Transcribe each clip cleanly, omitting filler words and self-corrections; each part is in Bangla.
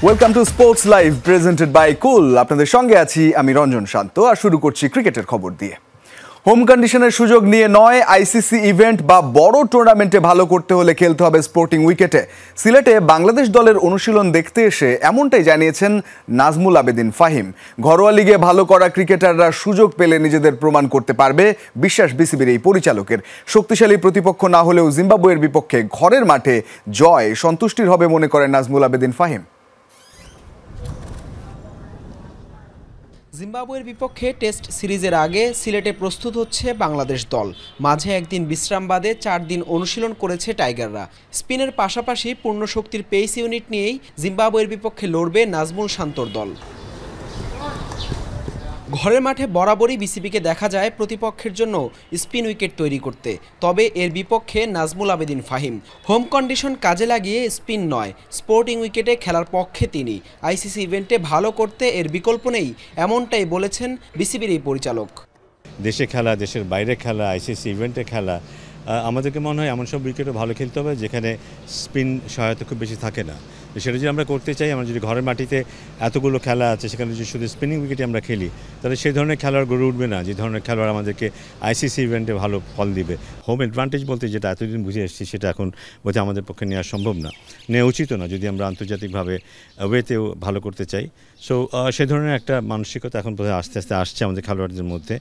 Welcome to sports live presented by cool. আপনাদের সঙ্গে আছি আমি রঞ্জন শান্ত। আর শুরু করছি ক্রিকেটের খবর দিয়ে। হোম কন্ডিশনের সুযোগ নিয়ে নয়, আইসিসি ইভেন্ট বা বড় টুর্নামেন্টে ভালো করতে হলে খেলতে হবে স্পোর্টিং উইকেটে। সিলেটে বাংলাদেশ দলের অনুশীলন দেখতে এসে এমনটাই জানিয়েছেন নাজমুল আবেদিন ফাহিম। ঘরোয়া লিগে ভালো করা ক্রিকেটাররা সুযোগ পেলে নিজেদের প্রমাণ করতে পারবে, বিশ্বাস বিসিবির এই পরিচালকের। শক্তিশালী প্রতিপক্ষ না হলেও জিম্বাবুয়ের বিপক্ষে ঘরের মাঠে জয় সন্তুষ্টির হবে মনে করেন নাজমুল আবেদিন ফাহিম। জিম্বাবুয়ের বিপক্ষে টেস্ট সিরিজের আগে সিলেটে প্রস্তুত হচ্ছে বাংলাদেশ দল। মাঝে একদিন বিশ্রাম বাদে 4 দিন অনুশীলন করেছে টাইগাররা। স্পিনের পাশাপাশি পূর্ণ শক্তির পেস ইউনিট নিয়েই জিম্বাবুয়ের বিপক্ষে লড়বে নাজমুল শান্তর দল। ঘরের মাঠে বরাবরই বিসিবিকে দেখা যায় প্রতিপক্ষের জন্য স্পিন উইকেট তৈরি করতে, তবে এর বিপক্ষে নাজমুল আবেদিন ফাহিম। হোম কন্ডিশন কাজে লাগিয়ে স্পিন নয়, স্পোর্টিং উইকেটে খেলার পক্ষে তিনি। আইসিসি ইভেন্টে ভালো করতে এর বিকল্প নেই, এমনটাই বলেছেন বিসিবির এই পরিচালক। দেশে খেলা, দেশের বাইরে খেলা, আইসিসি ইভেন্টে খেলা, আমাদেরকে মনে হয় এমন সব উইকেটও ভালো খেলতে হবে যেখানে স্পিন সহায়তা খুব বেশি থাকে না। সেটা যদি আমরা করতে চাই, আমরা যদি ঘরের মাটিতে এতগুলো খেলা আছে সেখানে যদি শুধু স্পিনিং উইকেটে আমরা খেলি, তাহলে সেই ধরনের খেলোয়াড় গড়ে উঠবে না যে ধরনের খেলোয়াড় আমাদেরকে আইসিসি ইভেন্টে ভালো ফল দিবে। হোম অ্যাডভান্টেজ বলতে যেটা এতদিন বুঝে এসেছি, সেটা এখন বোধহয় আমাদের পক্ষে নেওয়া সম্ভব না, নেওয়া উচিত না যদি আমরা আন্তর্জাতিকভাবে ওয়েতেও ভালো করতে চাই। সো সে ধরনের একটা মানসিকতা এখন বোধহয় আস্তে আস্তে আসছে আমাদের খেলোয়াড়দের মধ্যে।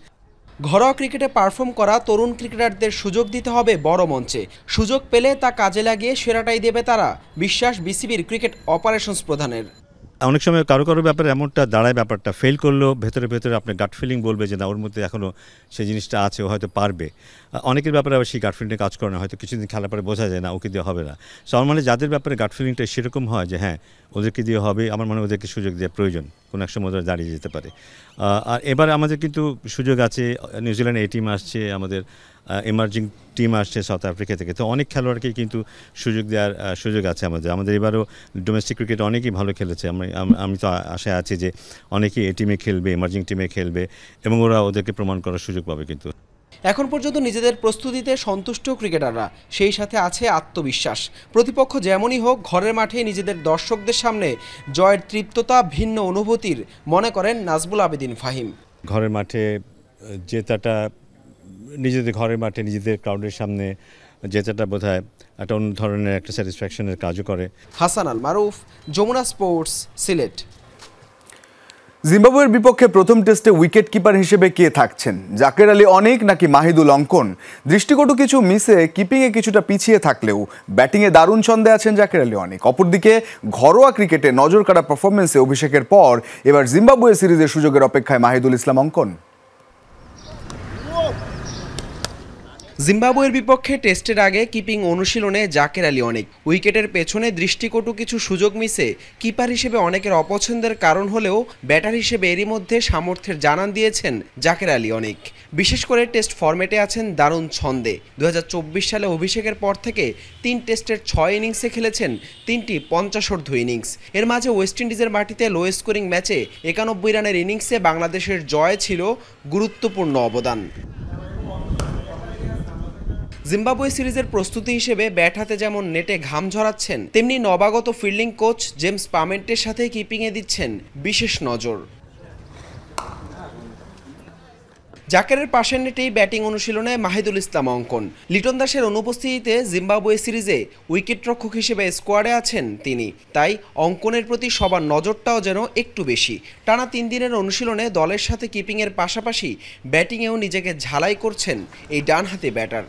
ঘরোয়া ক্রিকেটে পারফর্ম করা তরুণ ক্রিকেটারদের সুযোগ দিতে হবে বড় মঞ্চে। সুযোগ পেলে তা কাজে লাগিয়ে সেরাটাই দেবে তারা, বিশ্বাস বিসিবির ক্রিকেট অপারেশনস প্রধানের। অনেক সময় কারো কারো ব্যাপারে এমনটা দাঁড়ায়, ব্যাপারটা ফেল করলেও ভেতরে ভেতরে আপনার গাট ফিলিং বলবে যে না, ওর মধ্যে এখনও সেই জিনিসটা আছে, ও হয়তো পারবে। অনেকের ব্যাপারে আবার সেই গাট ফিলিংটা কাজ করে না, হয়তো কিছুদিন খেলার পরে বোঝা যায় না ওকে দিয়ে হবে না। সো আমার মানে যাদের ব্যাপারে গাট ফিলিংটা সেরকম হয় যে হ্যাঁ ওদেরকে দিয়ে হবে, আমার মনে হয় ওদেরকে সুযোগ দেওয়া প্রয়োজন, কোনো এক সময় ওদের দাঁড়িয়ে যেতে পারে। আর এবার আমাদের কিন্তু সুযোগ আছে, নিউজিল্যান্ডে এই টিম আসছে, আমাদের এমার্জিং টিম আসছে সাউথ আফ্রিকা থেকে, তো অনেক খেলোয়াড়কে কিন্তু সুযোগ দেওয়ার সুযোগ আছে আমাদের। এবারও ডোমেস্টিক ক্রিকেট অনেকেই ভালো খেলেছে। আমি তো আশায় আছি যে অনেকেই এই টিমে খেলবে, এমার্জিং টিমে খেলবে এবং ওরা ওদেরকে প্রমাণ করার সুযোগ পাবে। কিন্তু এখন পর্যন্ত নিজেদের প্রস্তুতিতে সন্তুষ্ট ক্রিকেটাররা, সেই সাথে আছে আত্মবিশ্বাস। প্রতিপক্ষ যেমনই হোক, ঘরের মাঠে নিজেদের দর্শকদের সামনে জয়ের তৃপ্ততা ভিন্ন অনুভূতির মনে করেন নাজমুল আবেদিন ফাহিম। ঘরের মাঠে জেতাটা, নিজেদের ঘরের মাঠে নিজেদের ক্রাউডের সামনে জেতাটা বোধহয় একটা অন্য ধরনের একটা স্যাটিসফ্যাকশনের কাজও করে। হাসান আল মারুফ, যমুনা স্পোর্টস, সিলেট। জিম্বাবুয়ের বিপক্ষে প্রথম টেস্টে উইকেট কিপার হিসেবে কে থাকছেন? জাকের আলী অনেক নাকি মাহিদুল অঙ্কন? দৃষ্টিকটু কিছু মিসে কিপিংয়ে কিছুটা পিছিয়ে থাকলেও ব্যাটিংয়ে দারুণ ছন্দে আছেন জাকের আলী অনেক। অপরদিকে ঘরোয়া ক্রিকেটে নজর কাড়া পারফরমেন্সে অভিষেকের পর এবার জিম্বাবুয়ে সিরিজের সুযোগের অপেক্ষায় মাহিদুল ইসলাম অঙ্কন। জিম্বাবুয়ের বিপক্ষে টেস্টের আগে কিপিং অনুশীলনে জাকের আলী অনেক। উইকেটের পেছনে দৃষ্টিকটু কিছু সুযোগ মিসে কিপার হিসেবে অনেকের অপছন্দের কারণ হলেও ব্যাটার হিসেবে এরই মধ্যে সামর্থ্যের জানান দিয়েছেন জাকের আলী অনেক। বিশেষ করে টেস্ট ফরম্যাটে আছেন দারুণ ছন্দে। 2024 সালে অভিষেকের পর থেকে 3 টেস্টের 6 ইনিংসে খেলেছেন 3টি 50 ইনিংস। এর মাঝে ওয়েস্ট ইন্ডিজের মাটিতে লো স্কোরিং ম্যাচে 91 রানের ইনিংসে বাংলাদেশের জয় ছিল গুরুত্বপূর্ণ অবদান। জিম্বাবুয়ে সিরিজের প্রস্তুতি হিসেবে ব্যাট হাতে যেমন নেটে ঘাম ঝরাচ্ছেন, তেমনি নবাগত ফিল্ডিং কোচ জেমস পামেন্টের সাথে কিপিংয়ে দিচ্ছেন বিশেষ নজর। জাকেরের পাশের নেটেই ব্যাটিং অনুশীলনে মাহিদুল ইসলাম অঙ্কন। লিটন দাসের অনুপস্থিতিতে জিম্বাবুয়ে সিরিজে উইকেটরক্ষক হিসেবে স্কোয়াডে আছেন তিনি, তাই অঙ্কনের প্রতি সবার নজরটাও যেন একটু বেশি। টানা 3 দিনের অনুশীলনে দলের সাথে কিপিংয়ের পাশাপাশি ব্যাটিংয়েও নিজেকে ঝালাই করছেন এই ডানহাতি ব্যাটার।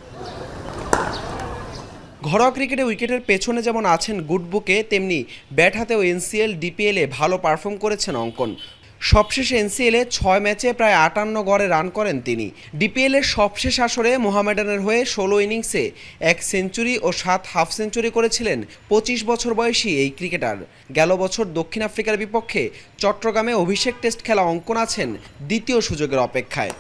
ঘরোয়া ক্রিকেটে উইকেটের পেছনে যেমন আছেন গুডবুকে, তেমনি ব্যাট হাতেও এনসিএল, ডিপিএলে ভালো পারফর্ম করেছেন অঙ্কন। সবশেষে এনসিএলে 6 ম্যাচে প্রায় 58 গড়ে রান করেন তিনি। ডিপিএলের সবশেষ আসরে মোহামেডানের হয়ে 16 ইনিংসে 1 সেঞ্চুরি ও 7 হাফ সেঞ্চুরি করেছিলেন 25 বছর বয়সী এই ক্রিকেটার। গেল বছর দক্ষিণ আফ্রিকার বিপক্ষে চট্টগ্রামে অভিষেক টেস্ট খেলা অঙ্কন আছেন দ্বিতীয় সুযোগের অপেক্ষায়।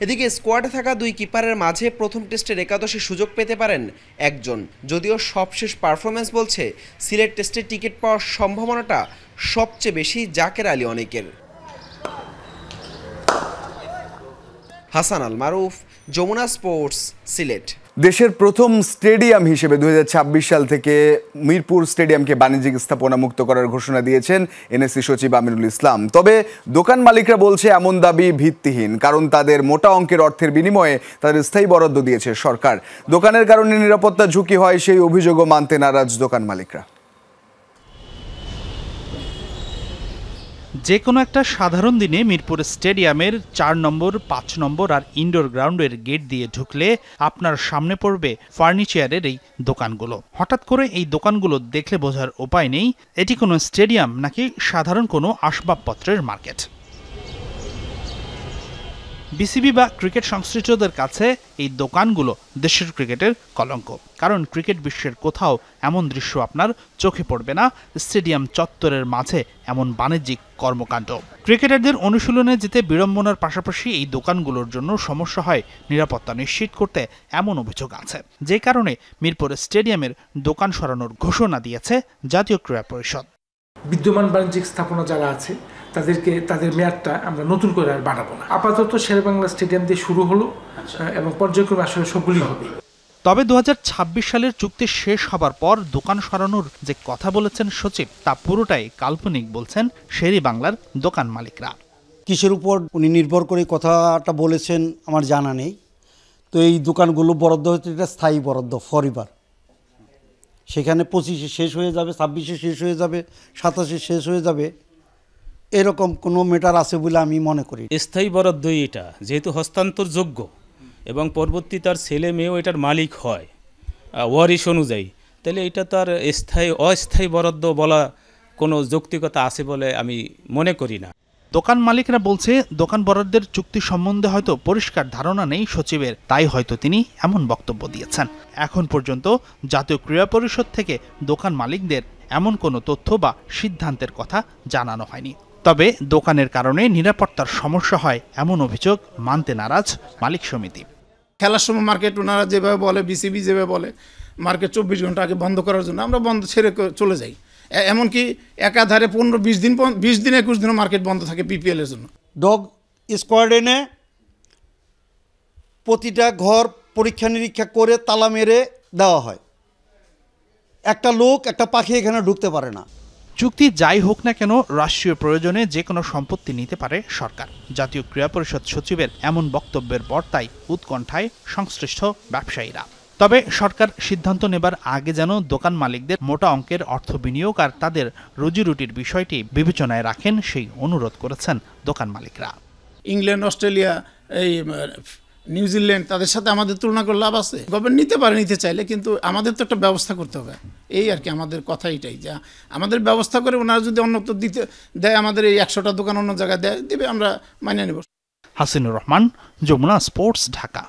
এদিকে স্কোয়াডে থাকা 2 কিপারের মাঝে প্রথম টেস্টের একাদশে সুযোগ পেতে পারেন একজন, যদিও সবশেষ পারফরমেন্স বলছে সিলেট টেস্টে টিকিট পাওয়ার সম্ভাবনাটা সবচেয়ে বেশি জাকের আলী অনেকের। হাসান আল মারুফ, যমুনা স্পোর্টস, সিলেট। দেশের প্রথম স্টেডিয়াম হিসেবে 2026 সাল থেকে মিরপুর স্টেডিয়ামকে বাণিজ্যিক স্থাপনা মুক্ত করার ঘোষণা দিয়েছেন এনএসসি সচিব আমিনুল ইসলাম। তবে দোকান মালিকরা বলছে এমন দাবি ভিত্তিহীন, কারণ তাদের মোটা অঙ্কের অর্থের বিনিময়ে তাদের স্থায়ী বরাদ্দ দিয়েছে সরকার। দোকানের কারণে নিরাপত্তা ঝুঁকি হয়, সেই অভিযোগও মানতে নারাজ দোকান মালিকরা। যে কোনো একটা সাধারণ দিনে মিরপুর স্টেডিয়ামের 4 নম্বর, 5 নম্বর আর ইনডোর গ্রাউন্ডের গেট দিয়ে ঢুকলে আপনার সামনে পড়বে ফার্নিচারের এই দোকানগুলো। হঠাৎ করে এই দোকানগুলো দেখলে বোঝার উপায় নেই এটি কোনো স্টেডিয়াম নাকি সাধারণ কোনো আসবাবপত্রের মার্কেট। বিসিবি বা ক্রিকেট সংশ্লিষ্টদের কাছে এই দোকানগুলো দেশের ক্রিকেটের কলঙ্ক, কারণ ক্রিকেট বিশ্বের কোথাও এমন দৃশ্য আপনার চোখে পড়বে না স্টেডিয়াম চত্বরের মাঝে এমন বাণিজ্যিক কর্মকাণ্ড। ক্রিকেটারদের অনুশীলনে যেতে বিড়ম্বনার পাশাপাশি এই দোকানগুলোর জন্য সমস্যা হয় নিরাপত্তা নিশ্চিত করতে এমন অভিযোগ আছে, যে কারণে মিরপুর স্টেডিয়ামের দোকান সরানোর ঘোষণা দিয়েছে জাতীয় ক্রীড়া পরিষদ। বিদ্যমান বাণিজ্যিক স্থাপনা যারা আছে তাদের মেয়াদটা আমরা নতুন করে আর বাড়াবো না। আপাতত শেরেবাংলা স্টেডিয়াম দিয়ে শুরু হলো এবং পর্যায়ক্রমে আসলে সবগুলি হবে। তবে 2026 সালের চুক্তি শেষ হবার পর দোকান সরানোর যে কথা বলেছেন সচিব, তা পুরোটাই কাল্পনিক বলছেন শেরেবাংলার দোকান মালিকরা। কিসের উপর উনি নির্ভর করে কথাটা বলেছেন আমার জানা নেই। তো এই দোকানগুলো বরাদ্দ হচ্ছে এটা স্থায়ী বরাদ্দ ফরএভার। সেখানে 25-এ শেষ হয়ে যাবে, 26-এ শেষ হয়ে যাবে, 27-এ শেষ হয়ে যাবে, এরকম কোনো ম্যাটার আছে বলে আমি মনে করি। স্থায়ী বরাদ্দই এটা, যেহেতু হস্তান্তরযোগ্য এবং পরবর্তী তার ছেলে মেয়েও এটার মালিক হয় ওয়ারিশ অনুযায়ী, তাহলে এটা তো আর অস্থায়ী বরাদ্দ বলা কোনো যৌক্তিকতা আছে বলে আমি মনে করি না। দোকান মালিকরা বলছে দোকান বরাদ্দের চুক্তি সম্বন্ধে হয়তো পরিষ্কার ধারণা নেই সচিবের, তাই হয়তো তিনি এমন বক্তব্য দিয়েছেন। এখন পর্যন্ত জাতীয় ক্রীড়া পরিষদ থেকে দোকান মালিকদের এমন কোনো তথ্য বা সিদ্ধান্তের কথা জানানো হয়নি। তবে দোকানের কারণে নিরাপত্তার সমস্যা হয় এমন অভিযোগ মানতে নারাজ মালিক সমিতি। খেলার সময় মার্কেট ওনারা যেভাবে বলে, বিসিবি যেভাবে বলে মার্কেট 24 ঘন্টা আগে বন্ধ করার জন্য, আমরা বন্ধ ছেড়ে চলে যাই। এমনকি একাধারে 15-20 দিন 21 দিনও মার্কেট বন্ধ থাকে পিপিএল এর জন্য। ডগ স্কোয়াডেনে প্রতিটা ঘর পরীক্ষা নিরীক্ষা করে তালা মেরে দেওয়া হয়। একটা লোক, একটা পাখি এখানে ঢুকতে পারে না। চুক্তি যাই হোক না কেন, রাষ্ট্রীয় প্রয়োজনে যে কোনো সম্পত্তি নিতে পারে সরকার। জাতীয় ক্রীড়া পরিষদ সচিবের এমন বক্তব্যের বর্তায় উৎকণ্ঠায় সংশ্লিষ্ট ব্যবসায়ীরা। তবে সরকার সিদ্ধান্ত নেবার আগে যেন দোকান মালিকদের মোটা অঙ্কের অর্থ বিনিয়োগ আর তাদের রুজিরুটির বিষয়টি বিবেচনায় রাখেন, সেই অনুরোধ করেছেন দোকান মালিকরা। ইংল্যান্ড, অস্ট্রেলিয়া, এই নিউজিল্যান্ড, তাদের সাথে আমাদের তুলনা করে লাভ আছে? গভর্নমেন্ট নিতে পারে, নিতে চাইলে, কিন্তু আমাদের তো একটা ব্যবস্থা করতে হবে। এই আর কি আমাদের কথা এটাই, যে আমাদের ব্যবস্থা করে ওনারা যদি অন্যত্র দিতে দেয়, আমাদের এই 100টা দোকান অন্য জায়গায় দেবে, আমরা মানিয়ে নেব। হাসিনুর রহমান, যমুনা স্পোর্টস, ঢাকা।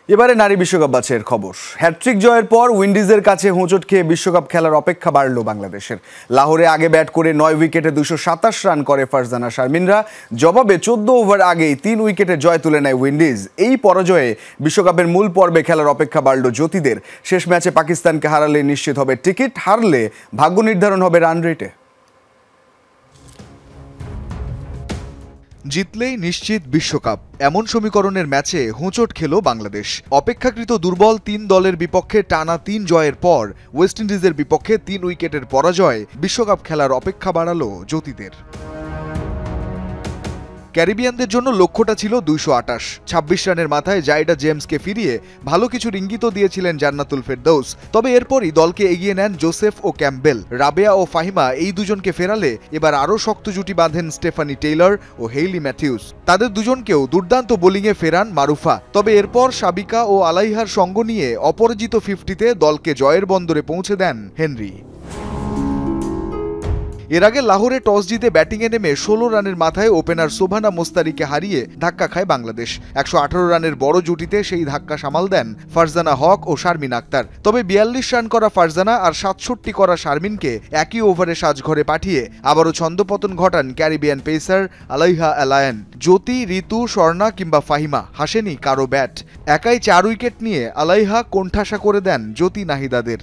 এবারে নারী বিশ্বকাপ বাছাইয়ের খবর। হ্যাটট্রিক জয়ের পর উইন্ডিজের কাছে হোঁচট খেয়ে বিশ্বকাপ খেলার অপেক্ষা বাড়ল বাংলাদেশের। লাহোরে আগে ব্যাট করে 9 উইকেটে 227 রান করে ফারজানা শারমিনরা। জবাবে 14 ওভার আগেই 3 উইকেটে জয় তুলে নেয় উইন্ডিজ। এই পরাজয়ে বিশ্বকাপের মূল পর্বে খেলার অপেক্ষা বাড়ল জ্যোতিদের। শেষ ম্যাচে পাকিস্তানকে হারালে নিশ্চিত হবে টিকিট, হারলে ভাগ্য নির্ধারণ হবে রান রেটে। জিতলেই নিশ্চিত বিশ্বকাপ, এমন সমীকরণের ম্যাচে হোঁচট খেল বাংলাদেশ। অপেক্ষাকৃত দুর্বল 3 দলের বিপক্ষে টানা 3 জয়ের পর ওয়েস্ট ইন্ডিজের বিপক্ষে 3 উইকেটের পরাজয় বিশ্বকাপ খেলার অপেক্ষা বাড়ালো জ্যোতিদের। ক্যারিবিয়ানদের জন্য লক্ষ্যটা ছিল 228। 26 রানের মাথায় জাইডা জেমসকে ফিরিয়ে ভালো কিছুর ইঙ্গিতও দিয়েছিলেন জান্নাতুল ফেরদৌস। তবে এরপরই দলকে এগিয়ে নেন জোসেফ ও ক্যাম্পবেল। রাবেয়া ও ফাহিমা এই দুজনকে ফেরালে এবার আরও শক্ত জুটি বাঁধেন স্টেফানি টেইলর ও হেইলি ম্যাথিউস। তাদের দুজনকেও দুর্দান্ত বোলিংয়ে ফেরান মারুফা। তবে এরপর সাবিকা ও আলাইহার সঙ্গ নিয়ে অপরাজিত 50-তে দলকে জয়ের বন্দরে পৌঁছে দেন হেনরি। এর আগে লাহোরে টস জিতে ব্যাটিংয়ে নেমে 16 রানের মাথায় ওপেনার সোভানা মোস্তারিকে হারিয়ে ধাক্কা খায় বাংলাদেশ। 118 রানের বড় জুটিতে সেই ধাক্কা সামাল দেন ফারজানা হক ও শারমিন আক্তার। তবে 42 রান করা ফারজানা আর 67 করা শারমিনকে একই ওভারে সাজঘরে পাঠিয়ে আবারও ছন্দপতন ঘটান ক্যারিবিয়ান পেসার আলাইহা অ্যালায়ান। জ্যোতি, ঋতু, স্বর্ণা কিংবা ফাহিমা, হাসেনি কারো ব্যাট। একাই 4 উইকেট নিয়ে আলাইহা কোণঠাসা করে দেন জ্যোতি নাহিদাদের।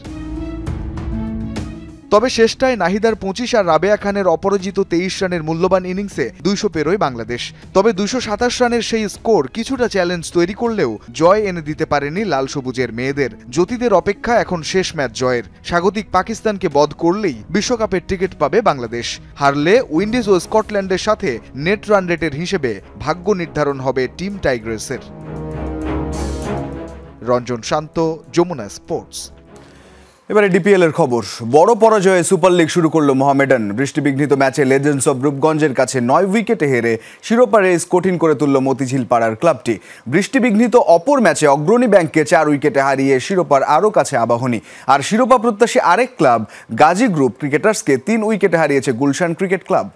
তবে শেষটায় নাহিদার 25 আর রাবেয়া খানের অপরাজিত 23 রানের মূল্যবান ইনিংসে 200 পেরোয় বাংলাদেশ। তবে 227 রানের সেই স্কোর কিছুটা চ্যালেঞ্জ তৈরি করলেও জয় এনে দিতে পারেনি লাল সবুজের মেয়েদের। জ্যোতিদের অপেক্ষা এখন শেষ ম্যাচ জয়ের। স্বাগতিক পাকিস্তানকে বধ করলেই বিশ্বকাপের টিকিট পাবে বাংলাদেশ। হারলে উইন্ডিজ ও স্কটল্যান্ডের সাথে নেট রান রেটের হিসেবে ভাগ্য নির্ধারণ হবে টিম টাইগ্রেসের। রঞ্জন শান্ত, যমুনা স্পোর্টস। এবারে ডিপিএল এর খবর। বড় পরাজয়ে সুপার লিগ শুরু করলো মোহামেডান। বৃষ্টিবিঘ্নিত ম্যাচে লেজেন্ডস অব রূপগঞ্জের কাছে 9 উইকেটে হেরে শিরোপা রেস কঠিন করে তুলল মতিঝিল পাড়ার ক্লাবটি। বৃষ্টিবিঘ্নিত অপর ম্যাচে অগ্রণী ব্যাংককে 4 উইকেটে হারিয়ে শিরোপার আরও কাছে আবাহনী। আর শিরোপা প্রত্যাশী আরেক ক্লাব গাজী গ্রুপ ক্রিকেটার্সকে 3 উইকেটে হারিয়েছে Gulshan cricket club.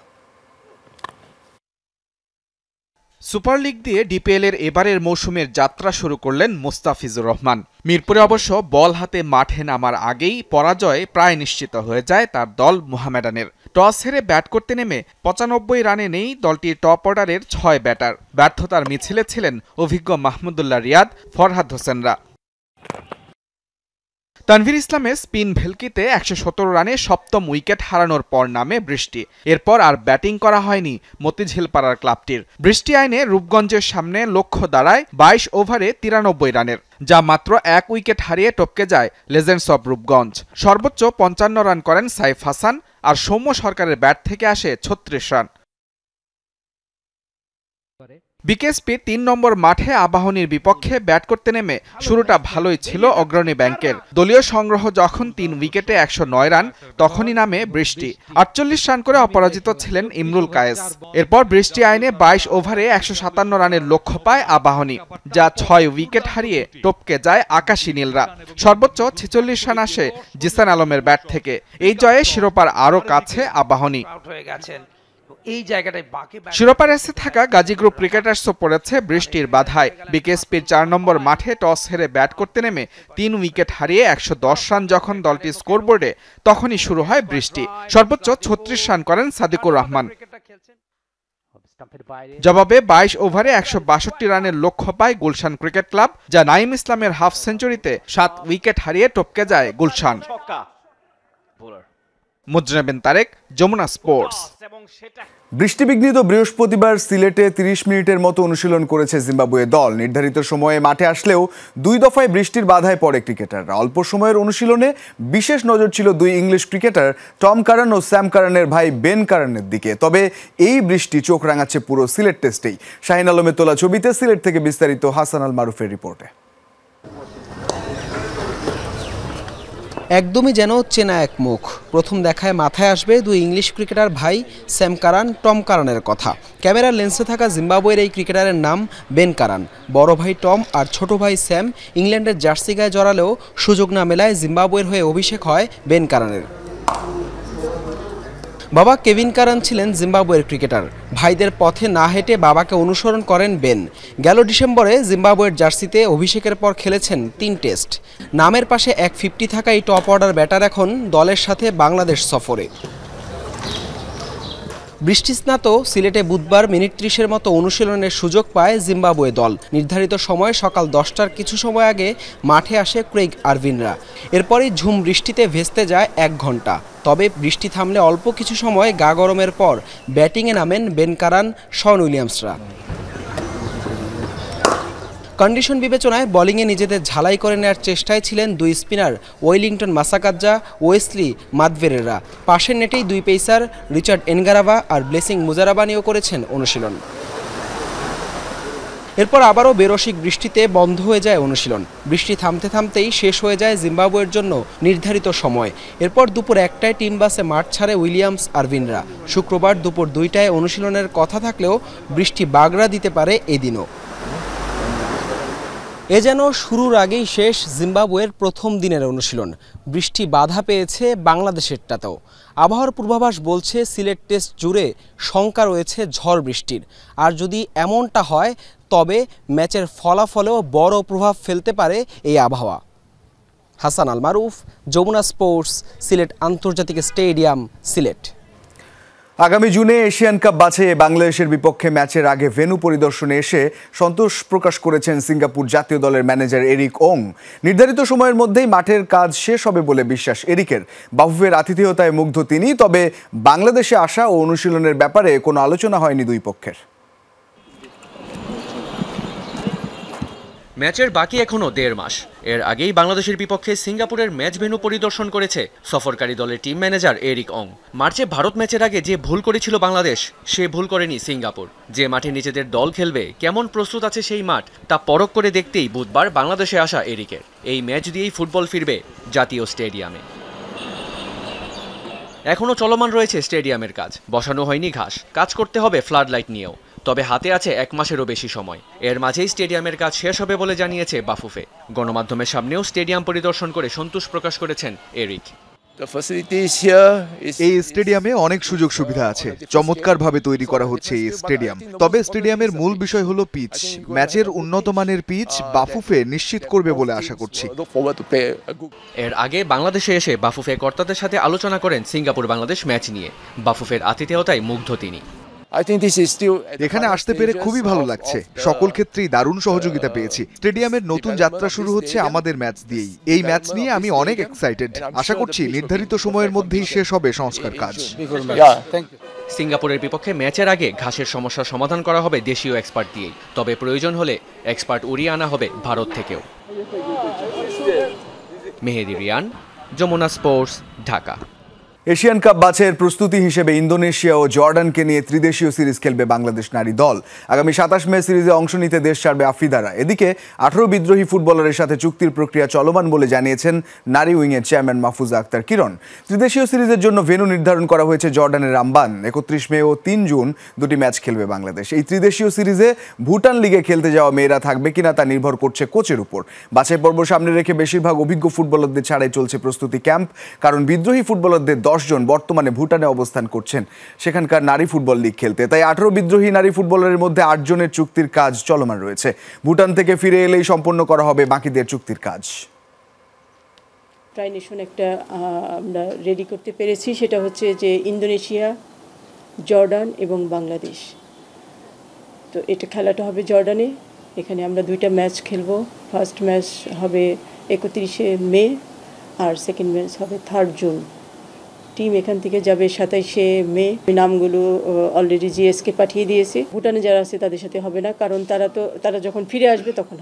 Super league দিয়ে ডিপিএল এর এবারের মৌসুমের যাত্রা শুরু করলেন মোস্তাফিজুর রহমান। মিরপুরে অবশ্য বল হাতে মাঠে নামার আগেই পরাজয় প্রায় নিশ্চিত হয়ে যায় তার দল মোহামেডানের। টস হেরে ব্যাট করতে নেমে 95 রানে নেই দলটির টপ অর্ডারের 6 ব্যাটার। ব্যর্থতার মিছিলে ছিলেন অভিজ্ঞ মাহমুদুল্লাহ রিয়াদ, ফরহাদ হোসেনরা। তানভীর ইসলামের স্পিন ভেলকিতে 117 রানে 7ম উইকেট হারানোর পর নামে বৃষ্টি। এরপর আর ব্যাটিং করা হয়নি মতিঝিল পাড়ার ক্লাবটির। বৃষ্টি আইনে রূপগঞ্জের সামনে লক্ষ্য দাঁড়ায় 22 ওভারে 93 রানের, যা মাত্র 1 উইকেট হারিয়ে টপকে যায় লেজেন্ডস অব রূপগঞ্জ। সর্বোচ্চ 55 রান করেন সাইফ হাসান, আর সৌম্য সরকারের ব্যাট থেকে আসে 36 রান। বিকেএসপি 3 নম্বর মাঠে আবাহনীর বিপক্ষে ব্যাট করতে নেমে শুরুটা ভালোই ছিল অগ্রণী ব্যাংকের। দলীয় সংগ্রহ যখন 3 উইকেটে 109 রান, তখনই নামে বৃষ্টি। 48 রান করে অপরাজিত ছিলেন ইমরুল কায়েস। এরপর বৃষ্টি আইনে 22 ওভারে 157 রানের লক্ষ্য পায় আবাহনী, যা 6 উইকেট হারিয়ে টপকে যায় আকাশী নীলরা। সর্বোচ্চ 46 রান আসে জিসান আলমের ব্যাট থেকে। এই জয়ে শিরোপার আরও কাছে আবাহনী। শিরোপা রেসে থাকা গাজী গ্রুপ ক্রিকেটার্সও পড়েছে বৃষ্টির বাধায়। বিকেএসপির 4 নম্বর মাঠে টস হেরে ব্যাট করতে নেমে 3 উইকেট হারিয়ে 110 রান যখন দলটির স্কোরবোর্ডে, তখনই শুরু হয় বৃষ্টি। সর্বোচ্চ 36 রান করেন সাদিকুর রহমান। জবাবে 22 ওভারে 162 রানের লক্ষ্য পায় গুলশান ক্রিকেট ক্লাব, যা নাইম ইসলামের হাফ সেঞ্চুরিতে 7 উইকেট হারিয়ে টপকে যায় গুলশান। মুজরাবিন তারেক, যমুনা স্পোর্টস। বৃষ্টিবিঘ্নিত বৃহস্পতিবার সিলেটে 30 মিনিটের মতো অনুশীলন করেছে জিম্বাবুয়ে দল। নির্ধারিত সময়ে মাঠে আসলেও 2 দফায় বৃষ্টির বাধায় পড়ে ক্রিকেটাররা। অল্প সময়ের অনুশীলনে বিশেষ নজর ছিল 2 ইংলিশ ক্রিকেটার টম কারান ও স্যাম কারানের ভাই বেন কারানের দিকে। তবে এই বৃষ্টি চোখ রাঙাচ্ছে পুরো সিলেট টেস্টেই। শাহিন আলমের তোলা ছবিতে সিলেট থেকে বিস্তারিত হাসান আল মারুফের রিপোর্টে। একদমই যেন চেনা এক মুখ। প্রথম দেখায় মাথায় আসবে 2 ইংলিশ ক্রিকেটার ভাই স্যাম কারান, টম কারানের কথা। ক্যামেরার লেন্সে থাকা জিম্বাবুয়ের এই ক্রিকেটারের নাম বেন কারান। বড় ভাই টম আর ছোট ভাই স্যাম ইংল্যান্ডের জার্সি গায়ে জড়ালেও সুযোগ না মেলায় জিম্বাবুয়ের হয়ে অভিষেক হয় বেন কারানের। বাবা কেভিন কারান ছিলেন জিম্বাবুয়ের ক্রিকেটার। ভাইদের পথে না হেঁটে বাবাকে অনুসরণ করেন বেন। গেল ডিসেম্বরে জিম্বাবুয়ের জার্সিতে অভিষেকের পর খেলেছেন 3 টেস্ট। নামের পাশে 150 থাকা এই টপ অর্ডার ব্যাটার এখন দলের সাথে বাংলাদেশ সফরে। বৃষ্টিস্নাত সিলেটে বুধবার মিনিট 30-এর মতো অনুশীলনের সুযোগ পায় জিম্বাবুয়ে দল। নির্ধারিত সময় সকাল 10টার কিছু সময় আগে মাঠে আসে ক্রেইগ আরভিনরা। এরপরই ঝুম বৃষ্টিতে ভেস্তে যায় 1 ঘন্টা। তবে বৃষ্টি থামলে অল্প কিছু সময় গা গরমের পর ব্যাটিংয়ে নামেন বেন কারান, শন উইলিয়ামসরা। কন্ডিশন বিবেচনায় বোলিংয়ে নিজেদের ঝালাই করে নেওয়ার চেষ্টায় ছিলেন 2 স্পিনার ওয়েলিংটন মাসাকাজ্জা, ওয়েসলি মাদভেরেরা। পাশের নেটেই 2 পেসার রিচার্ড এনগারাভা আর ব্লেসিং মুজারাবানিও করেছেন অনুশীলন। এরপর আবারও বেরসিক বৃষ্টিতে বন্ধ হয়ে যায় অনুশীলন। বৃষ্টি থামতে থামতেই শেষ হয়ে যায় জিম্বাবুয়ের জন্য নির্ধারিত সময়। এরপর দুপুর 1টায় টিম বাসে মাঠ ছাড়ে উইলিয়ামস আরভিনরা। শুক্রবার দুপুর 2টায় অনুশীলনের কথা থাকলেও বৃষ্টি বাগড়া দিতে পারে এদিনও। এ যেন শুরুর আগেই শেষ জিম্বাবুয়ের প্রথম দিনের অনুশীলন। বৃষ্টি বাধা পেয়েছে বাংলাদেশেরটাতেও। আবহাওয়ার পূর্বাভাস বলছে সিলেট টেস্ট জুড়ে শঙ্কা রয়েছে ঝড় বৃষ্টির। আর যদি এমনটা হয় তবে ম্যাচের ফলাফলেও বড় প্রভাব ফেলতে পারে এই আবহাওয়া। হাসান আল মারুফ, যমুনা স্পোর্টস, সিলেট আন্তর্জাতিক স্টেডিয়াম, সিলেট। আগামী জুনে এশিয়ান কাপ বাছাইয়ে বাংলাদেশের বিপক্ষে ম্যাচের আগে ভেন্যু পরিদর্শনে এসে সন্তোষ প্রকাশ করেছেন সিঙ্গাপুর জাতীয় দলের ম্যানেজার এরিক ওং। নির্ধারিত সময়ের মধ্যেই মাঠের কাজ শেষ হবে বলে বিশ্বাস এরিকের। বাফুফের আতিথেয়তায় মুগ্ধ তিনি, তবে বাংলাদেশে আসা ও অনুশীলনের ব্যাপারে কোনো আলোচনা হয়নি দুই পক্ষের। ম্যাচের বাকি এখনো 1.5 মাস। এর আগেই বাংলাদেশের বিপক্ষে সিঙ্গাপুরের ম্যাচ ভেন্যু পরিদর্শন করেছে সফরকারী দলের টিম ম্যানেজার এরিক ওং। মার্চে ভারত ম্যাচের আগে যে ভুল করেছিল বাংলাদেশ, সে ভুল করেনি সিঙ্গাপুর। যে মাঠে নিজেদের দল খেলবে, কেমন প্রস্তুত আছে সেই মাঠ, তা পরখ করে দেখতেই বুধবার বাংলাদেশে আসা এরিকের। এই ম্যাচ দিয়েই ফুটবল ফিরবে জাতীয় স্টেডিয়ামে। এখনও চলমান রয়েছে স্টেডিয়ামের কাজ, বসানো হয়নি ঘাস, কাজ করতে হবে ফ্লাড লাইট নিয়েও। তবে হাতে আছে 1 মাসেরও বেশি সময়। এর মাঝেই স্টেডিয়ামের কাজ শেষ হবে বলে জানিয়েছে বাফুফে। গণমাধ্যমের সামনেও স্টেডিয়াম পরিদর্শন করে সন্তোষ প্রকাশ করেছেন এরিক। এই স্টেডিয়ামে অনেক সুযোগ সুবিধা আছে, চমৎকারভাবে তৈরি করা হচ্ছে এই স্টেডিয়াম। তবে স্টেডিয়ামের মূল বিষয় হলো পিচ। ম্যাচের উন্নত মানের পিচ বাফুফে নিশ্চিত করবে বলে আশা করছি। এর আগে বাংলাদেশে এসে বাফুফে কর্তাদের সাথে আলোচনা করেন সিঙ্গাপুর বাংলাদেশ ম্যাচ নিয়ে। বাফুফের আতিথেয়তায় মুগ্ধ তিনি। এখানে আসতে পেরে খুবই ভালো লাগছে, সকল ক্ষেত্রেই দারুণ সহযোগিতা পেয়েছি। স্টেডিয়ামের নতুন যাত্রা শুরু হচ্ছে আমাদের ম্যাচ দিয়েই। এই ম্যাচ নিয়ে আমি অনেক এক্সাইটেড। আশা করছি নির্ধারিত সময়ের মধ্যেই শেষ হবে সংস্কার কাজ। সিঙ্গাপুরের বিপক্ষে ম্যাচের আগে ঘাসের সমস্যার সমাধান করা হবে দেশীয় এক্সপার্ট দিয়েই, তবে প্রয়োজন হলে এক্সপার্ট উড়িয়ে আনা হবে ভারত থেকেও। Mehedi Rian, Jamuna sports, Dhaka. Asian cup বাছাইয়ের প্রস্তুতি হিসেবে ইন্দোনেশিয়া ও জর্ডানকে নিয়ে ত্রিদেশীয় সিরিজ খেলবে বাংলাদেশ নারী দল। আগামী 27 মে সিরিজে অংশ নিতে দেশ ছাড়বে আফ্রিদারা। এদিকে 18 বিদ্রোহী ফুটবলারের সাথে চুক্তির প্রক্রিয়া চলমান বলে জানিয়েছেন নারী উইংয়ের চেয়ারম্যান মাহফুজা আক্তার কিরণ। ত্রিদেশীয় সিরিজের জন্য ভেন্যু নির্ধারণ করা হয়েছে জর্ডানের রামবান। 31 মে ও 3 জুন দুটি ম্যাচ খেলবে বাংলাদেশ। এই ত্রিদেশীয় সিরিজে ভুটান লিগে খেলতে যাওয়া মেয়েরা থাকবে কিনা তা নির্ভর করছে কোচের উপর। বাছাই পর্ব সামনে রেখে বেশিরভাগ অভিজ্ঞ ফুটবলারদের ছাড়াই চলছে প্রস্তুতি ক্যাম্প, কারণ বিদ্রোহী ফুটবলারদের 10 জন বর্তমানে ভুটানে অবস্থান করছেন সেখানকার নারী ফুটবল লিগ খেলতে। তাই 18 বিদ্রোহী নারী ফুটবলারের মধ্যে 8 জনের চুক্তির কাজ চলমান রয়েছে। ভুটান থেকে ফিরে এলেই সম্পন্ন করা হবে বাকিদের চুক্তির কাজ। ট্রাইনেশন একটা আমরা রেডি করতে পেরেছি, সেটা হচ্ছে যে ইন্দোনেশিয়া, জর্ডান এবং বাংলাদেশ। তো এটা খেলাটা হবে জর্ডানে। এখানে আমরা 2টা ম্যাচ খেলবো। ফার্স্ট ম্যাচ হবে 31শে মে আর সেকেন্ড ম্যাচ হবে 3 জুন। টিম এখান থেকে যাবে 27শে মে। নামগুলো অলরেডি জিএসকে পাঠিয়ে দিয়েছে। ভুটানে যারা আছে তাদের সাথে হবে না, কারণ তারা যখন ফিরে আসবে তখন।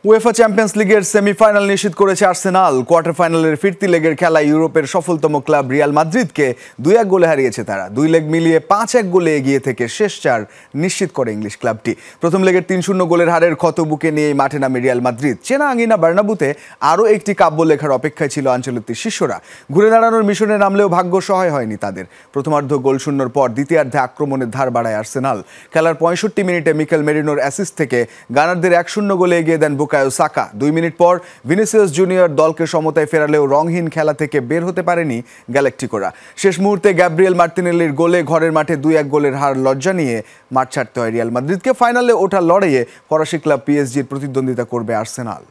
উয়েফা চ্যাম্পিয়ন্স লিগের সেমিফাইনাল নিশ্চিত করেছে আর্সেনাল। কোয়ার্টার ফাইনালের ফিরতি লেগের খেলায় ইউরোপের সফলতম ক্লাব রিয়াল মাদ্রিদকে 2-1 গোলে হারিয়েছে তারা। 2 লেগ মিলিয়ে 5-1 গোলে এগিয়ে থেকে শেষ 4 নিশ্চিত করে ইংলিশ ক্লাবটি। প্রথম লেগের 3-0 গোলের হারের ক্ষত বুকে নিয়েই মাঠে নামে রিয়াল মাদ্রিদ। চেনা আঙ্গিনা বার্নাবুতে আরও একটি কাব্য লেখার অপেক্ষায় ছিল আঞ্চলিক শিষ্যরা। ঘুরে দাঁড়ানোর মিশনে নামলেও ভাগ্য সহায় হয়নি তাদের। প্রথমার্ধ গোলশূন্যর পর দ্বিতীয়ার্ধে আক্রমণের ধার বাড়ায় আর্সেনাল। খেলার 65 মিনিটে মিকেল মেরিনোর অ্যাসিস্ট থেকে গানারদের 1-0 গোলে এগিয়ে দেন বুকায়ো সাকা। 2 মিনিট পর ভিনিসিয়াস জুনিয়র দলকে সমতায় ফেরালেও রংহীন খেলা থেকে বের হতে পারেনি গ্যালাক্টিকোরা। শেষ মুহূর্তে গ্যাব্রিয়েল মার্তিনেলির গোলে ঘরের মাঠে 2-1 গোলের হার লজ্জা নিয়ে মাঠ ছাড়তে হয় রিয়াল মাদ্রিদকে। ফাইনালে ওঠার লড়াইয়ে ফরাসি ক্লাব পিএসজির প্রতিদ্বন্দ্বিতা করবে আর্সেনাল।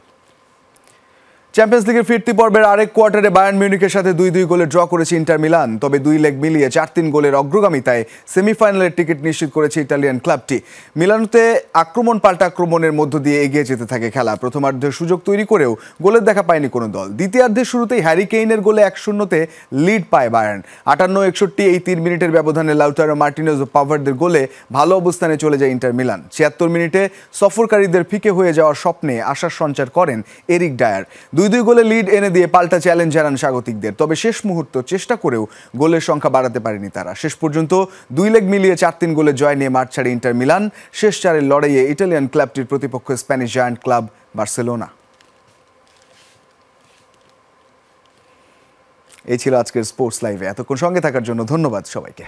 চ্যাম্পিয়ন্স লিগের ফিরতি পর্বের আরেক কোয়ার্টারে বায়ার্ন মিউনিখের সাথে 2-2 গোলে ড্র করেছে ইন্টার মিলান। তবে 2 লেগ মিলিয়ে 4-3 গোলের অগ্রগামিতায় সেমিফাইনালের টিকিট নিশ্চিত করেছে ইটালিয়ান ক্লাবটি। মিলানোতে আক্রমণ পাল্টা আক্রমণের মধ্য দিয়ে এগিয়ে যেতে থাকে খেলা। প্রথমার্ধে সুযোগ তৈরি করেও গোলের দেখা পায়নি কোনো দল। দ্বিতীয়ার্ধের শুরুতেই হ্যারি কেইনের গোলে 1-0-তে লিড পায় বায়ার্ন। 58-61 এই 3 মিনিটের ব্যবধানে লাউটারো মার্টিনেজ ও পাভারদের গোলে ভালো অবস্থানে চলে যায় ইন্টার মিলান। 76 মিনিটে সফরকারীদের ফিকে হয়ে যাওয়ার স্বপ্নে আশার সঞ্চার করেন এরিক ডায়ার। 2-2 গোলে লিড এনে দিয়ে পাল্টা চ্যালেঞ্জ জানান স্বাগতিকদের। তবে শেষ মুহূর্ত চেষ্টা করেও গোলের সংখ্যা বাড়াতে পারেনি তারা। শেষ পর্যন্ত 2 লেগ মিলিয়ে 4-3 গোলে জয় নিয়ে মাঠ ছাড়ে ইন্টার মিলান। শেষ 4-এর লড়াইয়ে ইটালিয়ান ক্লাবটির প্রতিপক্ষ স্প্যানিশ জায়ান্ট ক্লাব বার্সেলোনা। এই ছিল আজকের স্পোর্টস লাইভে। এতক্ষণ সঙ্গে থাকার জন্য ধন্যবাদ সবাইকে।